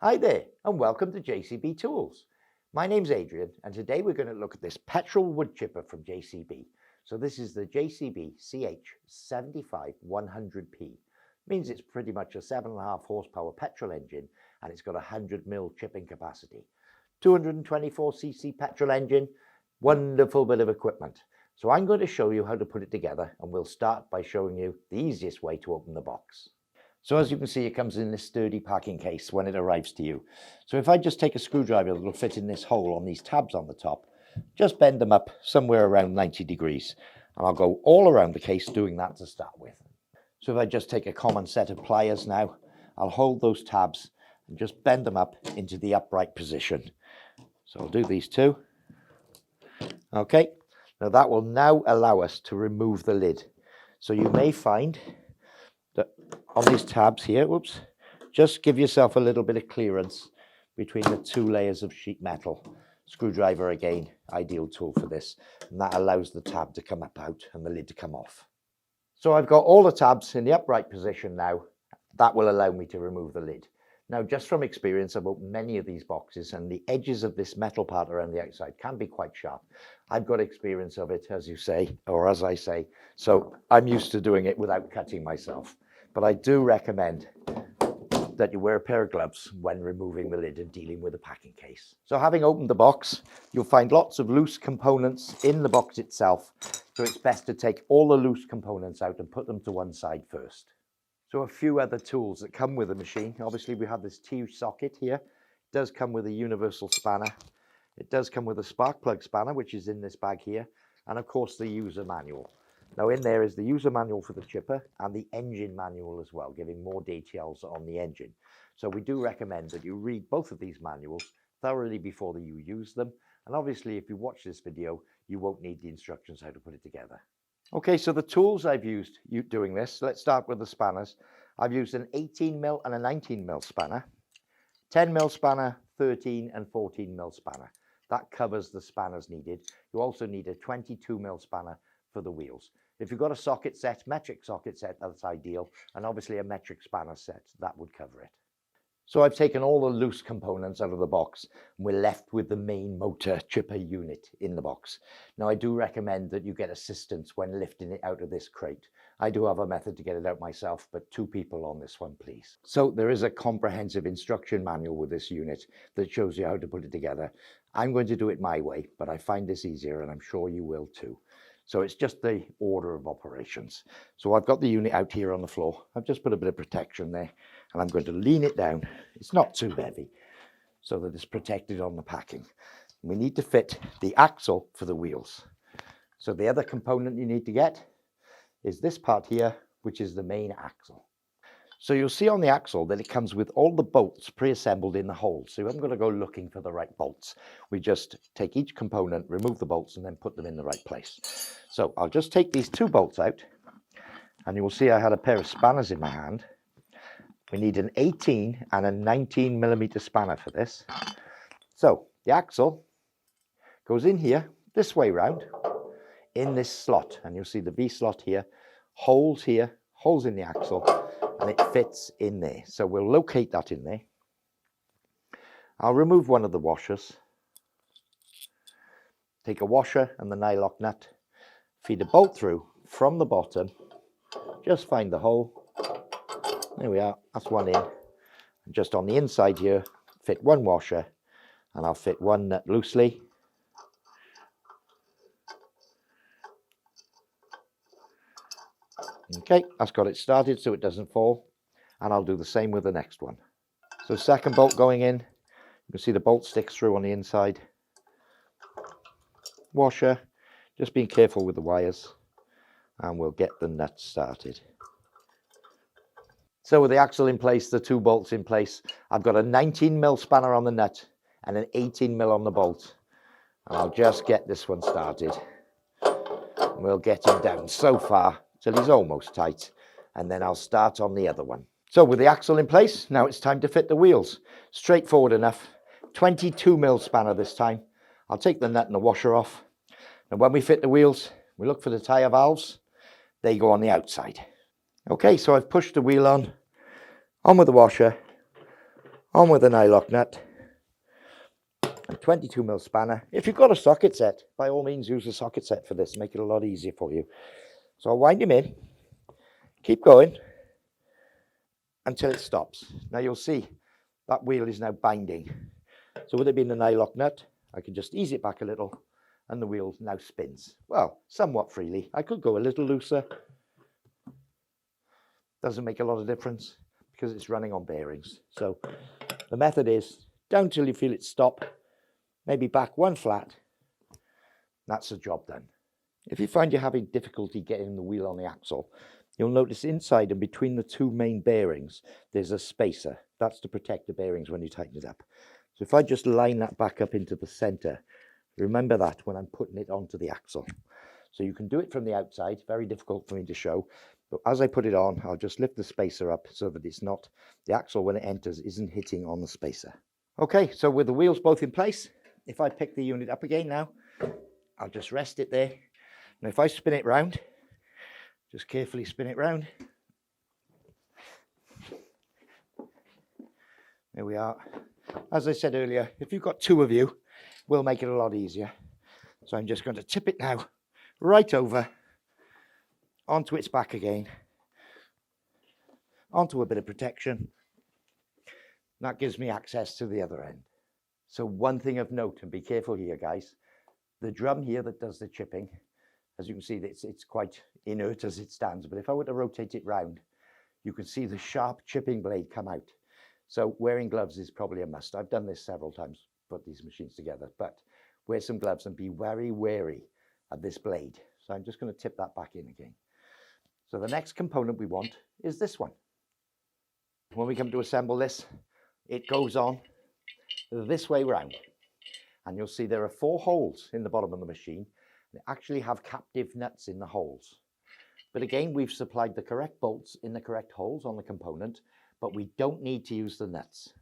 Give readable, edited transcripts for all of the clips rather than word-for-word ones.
Hi there and welcome to JCB Tools. My name's Adrian and today we're going to look at this Petrol wood chipper from JCB. So this is the JCB-CH75100P. Means it's pretty much a 7.5 horsepower petrol engine and it's got 100 mil chipping capacity. 224cc petrol engine, wonderful bit of equipment. So I'm going to show you how to put it together and we'll start by showing you the easiest way to open the box. So as you can see, it comes in this sturdy packing case when it arrives to you. So if I just take a screwdriver that will fit in this hole on these tabs on the top, just bend them up somewhere around 90 degrees. And I'll go all around the case doing that to start with. So if I just take a common set of pliers now, I'll hold those tabs and just bend them up into the upright position. So I'll do these two. Okay, now that will now allow us to remove the lid. So you may find that on these tabs here, whoops, just give yourself a little bit of clearance between the two layers of sheet metal. Screwdriver again, ideal tool for this, and that allows the tab to come up out and the lid to come off. So I've got all the tabs in the upright position now. That will allow me to remove the lid. Now, just from experience, I've opened many of these boxes and the edges of this metal part around the outside can be quite sharp. I've got experience of it, as you say, or as I say, so I'm used to doing it without cutting myself. But I do recommend that you wear a pair of gloves when removing the lid and dealing with the packing case. So having opened the box, you'll find lots of loose components in the box itself. So it's best to take all the loose components out and put them to one side first. So a few other tools that come with the machine. Obviously we have this T-socket here. It does come with a universal spanner. It does come with a spark plug spanner, which is in this bag here. And of course the user manual. Now in there is the user manual for the chipper and the engine manual as well, giving more details on the engine. So we do recommend that you read both of these manuals thoroughly before you use them. And obviously if you watch this video, you won't need the instructions how to put it together. Okay, so the tools I've used doing this, let's start with the spanners. I've used an 18mm and a 19mm spanner, 10mm spanner, 13 and 14mm spanner. That covers the spanners needed. You also need a 22mm spanner for the wheels. If you've got a socket set, metric socket set, that's ideal. And obviously a metric spanner set, that would cover it. So I've taken all the loose components out of the box and we're left with the main motor chipper unit in the box. Now I do recommend that you get assistance when lifting it out of this crate. I do have a method to get it out myself, but 2 people on this one, please. So there is a comprehensive instruction manual with this unit that shows you how to put it together. I'm going to do it my way, but I find this easier and I'm sure you will too. So it's just the order of operations. So I've got the unit out here on the floor. I've just put a bit of protection there and I'm going to lean it down. It's not too heavy so that it's protected on the packing. We need to fit the axle for the wheels. So the other component you need to get is this part here, which is the main axle. So you'll see on the axle that it comes with all the bolts pre-assembled in the hole. So I'm going to go looking for the right bolts. We just take each component, remove the bolts, and then put them in the right place. So I'll just take these 2 bolts out, and you will see I had a pair of spanners in my hand. We need an 18 and a 19mm spanner for this. So the axle goes in here, this way round, in this slot, and you'll see the V slot here, holes in the axle, and it fits in there. So we'll locate that in there. I'll remove one of the washers. Take a washer and the nylock nut. Feed a bolt through from the bottom. Just find the hole. There we are. That's one in. And just on the inside here, fit one washer. And I'll fit one nut loosely. Okay, that's got it started so it doesn't fall, and I'll do the same with the next one. So second bolt going in, you can see the bolt sticks through on the inside. Washer, just being careful with the wires, and we'll get the nut started. So with the axle in place, the 2 bolts in place, I've got a 19mm spanner on the nut and an 18mm on the bolt, and I'll just get this one started. We'll get him down so far till he's almost tight, and then I'll start on the other one. So with the axle in place, now it's time to fit the wheels. Straightforward enough. 22mm spanner this time. I'll take the nut and the washer off. And when we fit the wheels, we look for the tyre valves. They go on the outside. Okay, so I've pushed the wheel on with the washer, On with the nylock nut. A 22mm spanner. If you've got a socket set, by all means use a socket set for this, make it a lot easier for you. So I'll wind him in, keep going until it stops. Now you'll see that wheel is now binding. So with it being a nylock nut, I can just ease it back a little and the wheel now spins. Well, somewhat freely. I could go a little looser. Doesn't make a lot of difference because it's running on bearings. So the method is down till you feel it stop, maybe back one flat. That's the job done. If you find you're having difficulty getting the wheel on the axle, you'll notice inside and between the two main bearings, there's a spacer. That's to protect the bearings when you tighten it up. So if I just line that back up into the center, remember that when I'm putting it onto the axle. So you can do it from the outside, very difficult for me to show. But as I put it on, I'll just lift the spacer up so that it's not, the axle when it enters isn't hitting on the spacer. Okay, so with the wheels both in place, if I pick the unit up again now, I'll just rest it there. And if I spin it round, just carefully spin it round. There we are. As I said earlier, if you've got two of you, we'll make it a lot easier. So I'm just going to tip it now, right over, onto its back again, onto a bit of protection. That gives me access to the other end. So one thing of note, and be careful here guys, the drum here that does the chipping, as you can see, it's quite inert as it stands, but if I were to rotate it round, you can see the sharp chipping blade come out. So wearing gloves is probably a must. I've done this several times, put these machines together, but wear some gloves and be very wary of this blade. So I'm just going to tip that back in again. So the next component we want is this one. When we come to assemble this, it goes on this way round. And you'll see there are 4 holes in the bottom of the machine. They actually have captive nuts in the holes. But again, we've supplied the correct bolts in the correct holes on the component, but we don't need to use the nuts.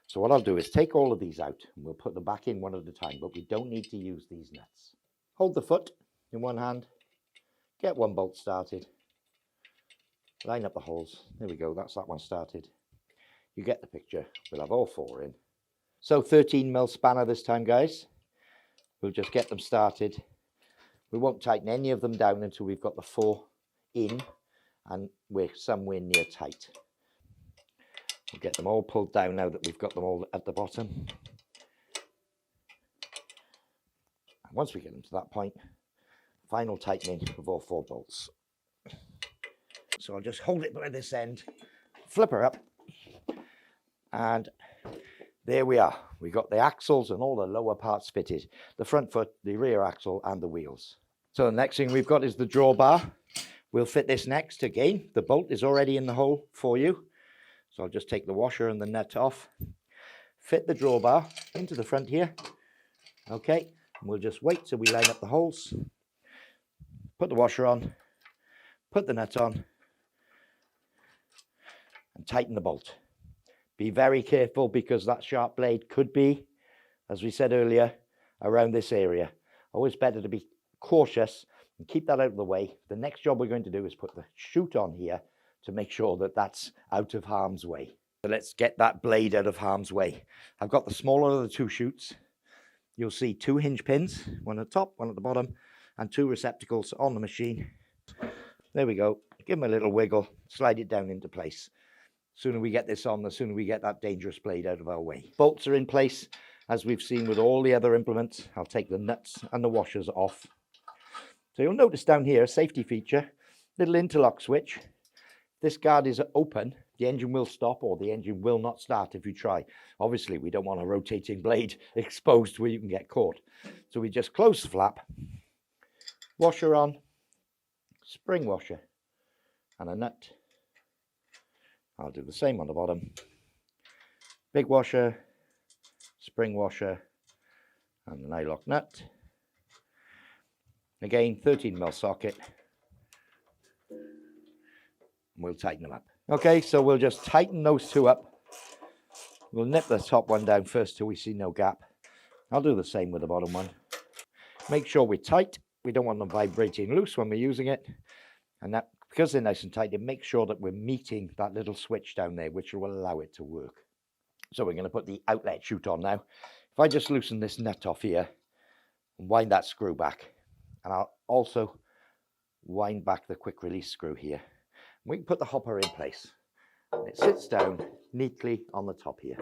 So what I'll do is take all of these out and we'll put them back in one at a time, but we don't need to use these nuts. Hold the foot in one hand, get one bolt started, line up the holes. There we go, that's that one started. You get the picture. We'll have all 4 in. So 13mm spanner this time, guys. We'll just get them started. We won't tighten any of them down until we've got the 4 in and we're somewhere near tight. We'll get them all pulled down now that we've got them all at the bottom. And once we get them to that point, final tightening of all 4 bolts. So I'll just hold it by this end, flip her up, and there we are. We got the axles and all the lower parts fitted. The front foot, the rear axle and the wheels. So the next thing we've got is the drawbar. We'll fit this next. Again, the bolt is already in the hole for you. So I'll just take the washer and the nut off. Fit the drawbar into the front here. Okay, and we'll just wait till we line up the holes. Put the washer on. Put the nut on. And tighten the bolt. Be very careful because that sharp blade could be, as we said earlier, around this area. Always better to be cautious and keep that out of the way. The next job we're going to do is put the chute on here to make sure that that's out of harm's way. So let's get that blade out of harm's way. I've got the smaller of the 2 chutes. You'll see 2 hinge pins, one at the top, one at the bottom, and 2 receptacles on the machine. There we go. Give them a little wiggle, slide it down into place. Sooner we get this on, the sooner we get that dangerous blade out of our way. Bolts are in place, as we've seen with all the other implements. I'll take the nuts and the washers off. So you'll notice down here, a safety feature, little interlock switch. This guard is open, the engine will stop or the engine will not start if you try. Obviously, we don't want a rotating blade exposed where you can get caught. So we just close the flap, washer on, spring washer, and a nut. I'll do the same on the bottom. Big washer, spring washer, and the nylock nut. Again, 13mm socket. And we'll tighten them up. Okay, so we'll just tighten those 2 up. We'll nip the top one down first till we see no gap. I'll do the same with the bottom one. Make sure we're tight. We don't want them vibrating loose when we're using it. And that, because they're nice and tight, it makes sure that we're meeting that little switch down there, which will allow it to work. So we're going to put the outlet chute on now. If I just loosen this nut off here and wind that screw back, and I'll also wind back the quick release screw here, we can put the hopper in place. And it sits down neatly on the top here.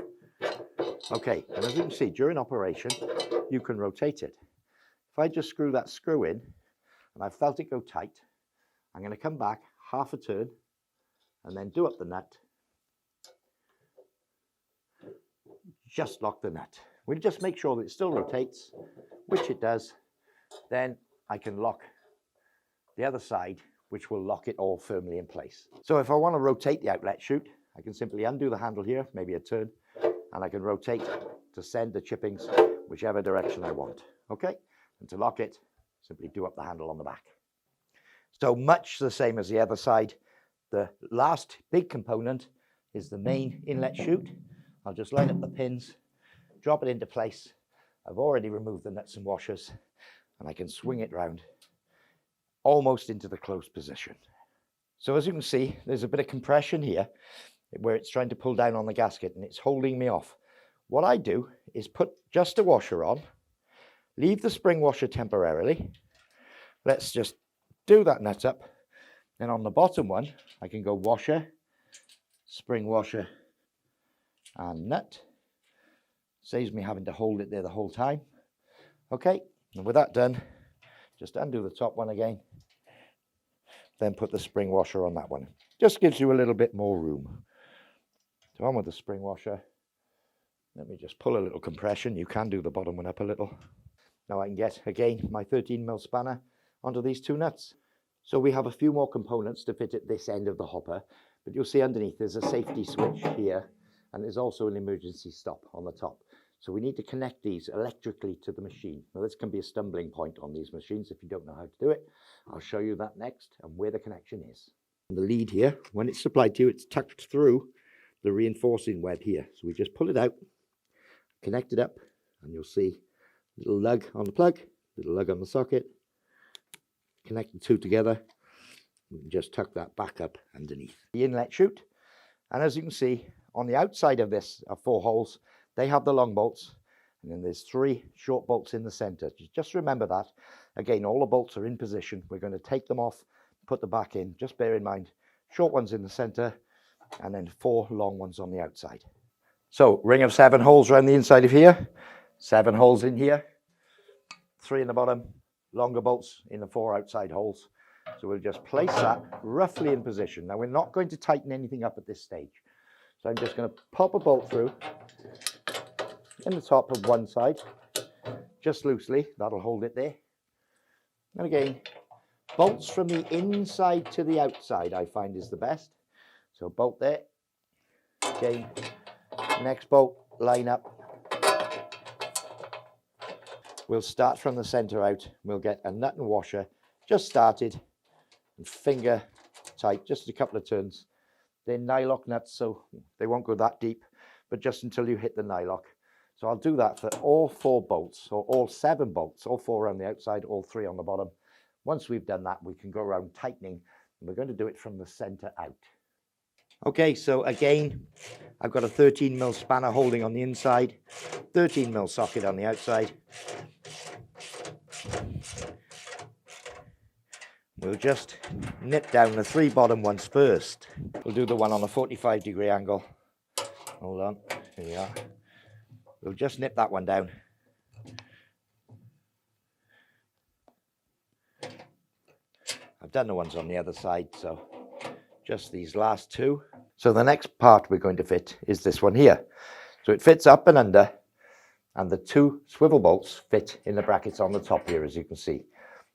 Okay, and as you can see, during operation, you can rotate it. If I just screw that screw in, and I've felt it go tight, I'm going to come back half a turn, and then do up the nut. Just lock the nut. We'll just make sure that it still rotates, which it does. Then I can lock the other side, which will lock it all firmly in place. So if I want to rotate the outlet chute, I can simply undo the handle here, maybe a turn, and I can rotate to send the chippings whichever direction I want. Okay, and to lock it, simply do up the handle on the back. So much the same as the other side. The last big component is the main inlet chute. I'll just line up the pins, drop it into place. I've already removed the nuts and washers, and I can swing it round almost into the closed position. So as you can see, there's a bit of compression here where it's trying to pull down on the gasket and it's holding me off. What I do is put just a washer on, leave the spring washer temporarily. Let's just do that nut up. Then on the bottom one, I can go washer, spring washer, and nut. Saves me having to hold it there the whole time. Okay, and with that done, just undo the top one again, then put the spring washer on that one. Just gives you a little bit more room. So on with the spring washer. Let me just pull a little compression. You can do the bottom one up a little. Now I can get, again, my 13mm spanner onto these two nuts. So we have a few more components to fit at this end of the hopper, but you'll see underneath there's a safety switch here, and there's also an emergency stop on the top. So we need to connect these electrically to the machine. Now this can be a stumbling point on these machines if you don't know how to do it. I'll show you that next and where the connection is. The lead here, when it's supplied to you, it's tucked through the reinforcing web here. So we just pull it out, connect it up, and you'll see a little lug on the plug, little lug on the socket, connect the two together. We can just tuck that back up underneath the inlet chute. And as you can see, on the outside of this are 4 holes. They have the long bolts, and then there's 3 short bolts in the center. Just remember that. Again, all the bolts are in position. We're going to take them off, put them back in. Just bear in mind, short ones in the center, and then 4 long ones on the outside. So ring of 7 holes around the inside of here, 7 holes in here, 3 in the bottom, longer bolts in the 4 outside holes. So we'll just place that roughly in position. Now we're not going to tighten anything up at this stage. So I'm just going to pop a bolt through in the top of one side, just loosely. That'll hold it there. And again, bolts from the inside to the outside I find is the best. So bolt there. Again, next bolt, line up. We'll start from the center out. We'll get a nut and washer just started and finger tight, just a couple of turns. They're nylock nuts, so they won't go that deep, but just until you hit the nylock. So I'll do that for all 4 bolts, or all 7 bolts, all 4 around the outside, all 3 on the bottom. Once we've done that, we can go around tightening, and we're going to do it from the center out. Okay, so again, I've got a 13mm spanner holding on the inside, 13mm socket on the outside. We'll just nip down the 3 bottom ones first. We'll do the one on a 45-degree angle. Hold on, here we are. We'll just nip that one down. I've done the ones on the other side, so just these last 2. So the next part we're going to fit is this one here. So it fits up and under, and the 2 swivel bolts fit in the brackets on the top here, as you can see.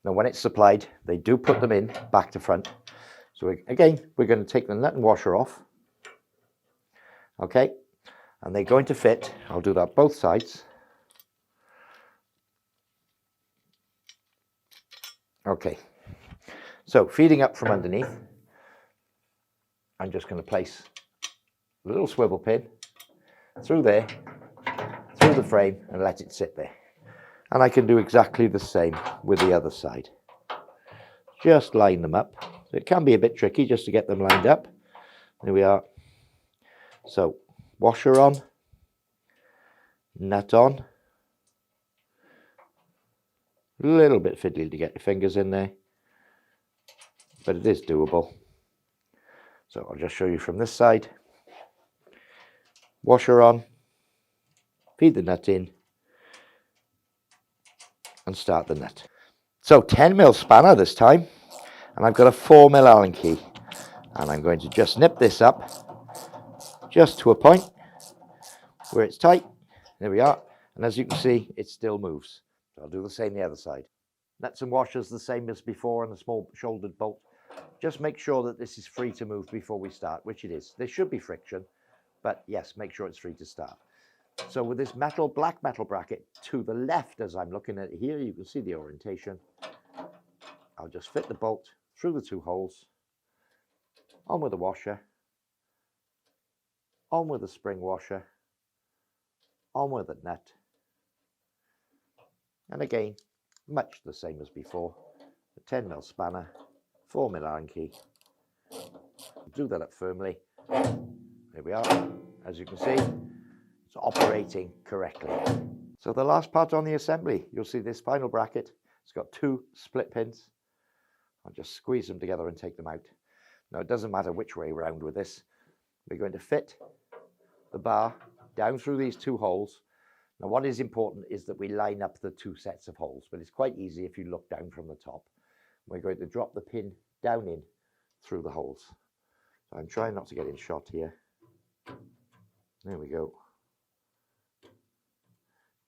Now when it's supplied, they do put them in back to front. So again, we're going to take the nut and washer off. Okay, and they're going to fit, I'll do that both sides. Okay, so feeding up from underneath, I'm just going to place a little swivel pin through there, through the frame, and let it sit there. And I can do exactly the same with the other side. Just line them up. It can be a bit tricky just to get them lined up. There we are. So washer on, nut on. A little bit fiddly to get your fingers in there, but it is doable. So I'll just show you from this side. Washer on, feed the nut in, and start the nut. So 10mm spanner this time, and I've got a 4mm Allen key, and I'm going to just nip this up just to a point where it's tight. There we are, and as you can see, it still moves. So I'll do the same the other side. Nuts and washers the same as before, and a small shouldered bolt. Just make sure that this is free to move before we start, which it is. There should be friction, but yes, make sure it's free to start. So with this black metal bracket to the left, as I'm looking at it here, you can see the orientation. I'll just fit the bolt through the 2 holes, on with the washer, on with the spring washer, on with the nut, and again, much the same as before, the 10mm spanner, 4mm Allen key. Do that up firmly. There we are. As you can see, it's operating correctly. So the last part on the assembly, you'll see this final bracket. It's got 2 split pins. I'll just squeeze them together and take them out. Now, it doesn't matter which way around with this. We're going to fit the bar down through these 2 holes. Now, what is important is that we line up the 2 sets of holes, but it's quite easy if you look down from the top. We're going to drop the pin down in through the holes. So I'm trying not to get in shot here. There we go.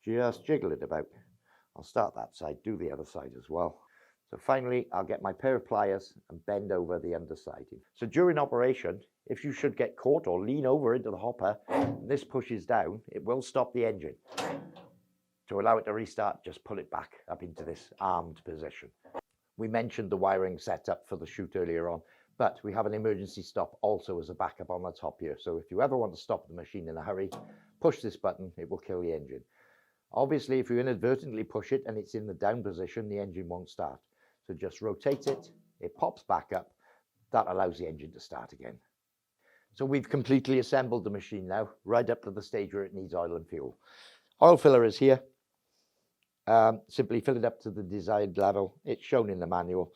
Just jiggle it about. I'll start that side, do the other side as well. So finally, I'll get my pair of pliers and bend over the underside. So during operation, if you should get caught or lean over into the hopper, and this pushes down, it will stop the engine. To allow it to restart, just pull it back up into this armed position. We mentioned the wiring setup for the chute earlier on, but we have an emergency stop also as a backup on the top here. So if you ever want to stop the machine in a hurry, push this button, it will kill the engine. Obviously, if you inadvertently push it and it's in the down position, the engine won't start. So just rotate it, it pops back up. That allows the engine to start again. So we've completely assembled the machine now, right up to the stage where it needs oil and fuel. Oil filler is here. Simply fill it up to the desired level. It's shown in the manual.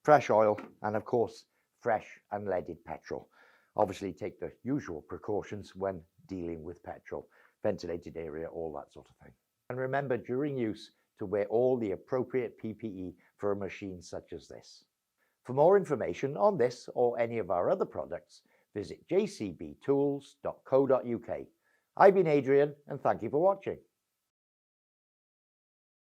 Fresh oil, and of course, fresh unleaded petrol. Obviously, take the usual precautions when dealing with petrol. Ventilated area, all that sort of thing. And remember, during use, to wear all the appropriate PPE for a machine such as this. For more information on this or any of our other products, visit jcbtools.co.uk. I've been Adrian, and thank you for watching.